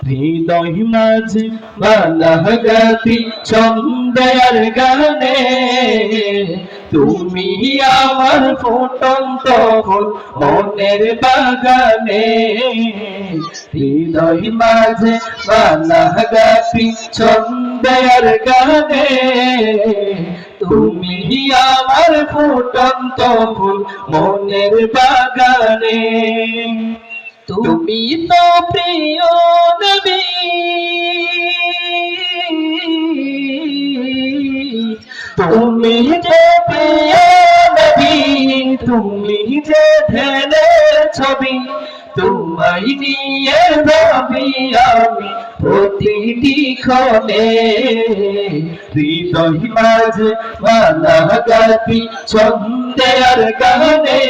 হৃদয় মাঝে বালাগাতি ছন্দের গানে তুমি আমার ফুটন্ত ফুল মনের বাগানে হৃদয় মাঝে বালাগাতি ছন্দের গানে তুমি আমার ফুটন্ত ফুল মনের বাগানে তুমি তো প্রিয় নবী তুমি যে প্রিয় নবী তুমি যে ধ্যানের ছবি তোমায় নিয়ে ভাবি আমি প্রতিটি ক্ষণে হৃদয় মাঝে বালাগাতি ছন্দের গানে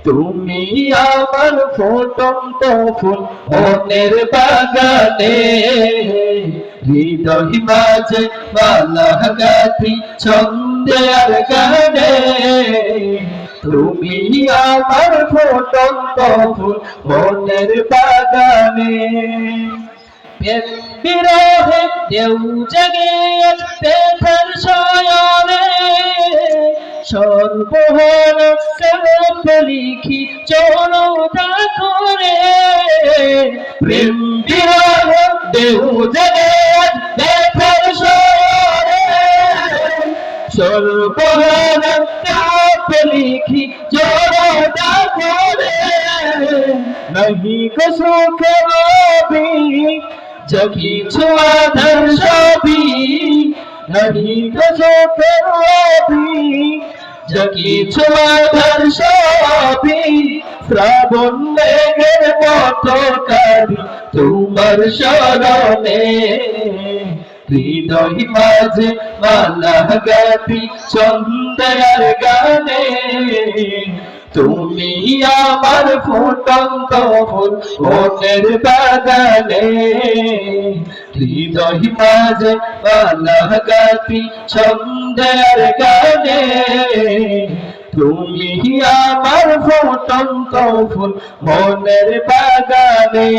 তুমি আমার ফুটন্ত ফুল মনের বাগানে হৃদয় মাঝে বালাগাতি ছন্দের গানে তুমি আমার ফুটন্ত ফুল মনের বাগানে বিরহে দেউ জগে ব্যথার শয়নে সর্বহর কাপ লিখি চরণা করে প্রেম বিরহ দেউ জগে ব্যথার শয়নে সর্বহর কাপ লিখি চরণা করে নাহি কো সুখের জগি ছোঁয়াধার সবই নাহি কো সুখের জগি ছোঁয়াধার সবই শ্রাবণ মেঘের মতো কাঁদি তোমার শরণে হৃদয় মাঝে বালাগাতি ছন্দের গানে তুমি আমার ফুটন্ত ফুল মনের বাগানে হৃদয় মাঝে বালাগাতি ছন্দের গানে তুমি আমার ফুটন্ত ফুল মনের বাগানে।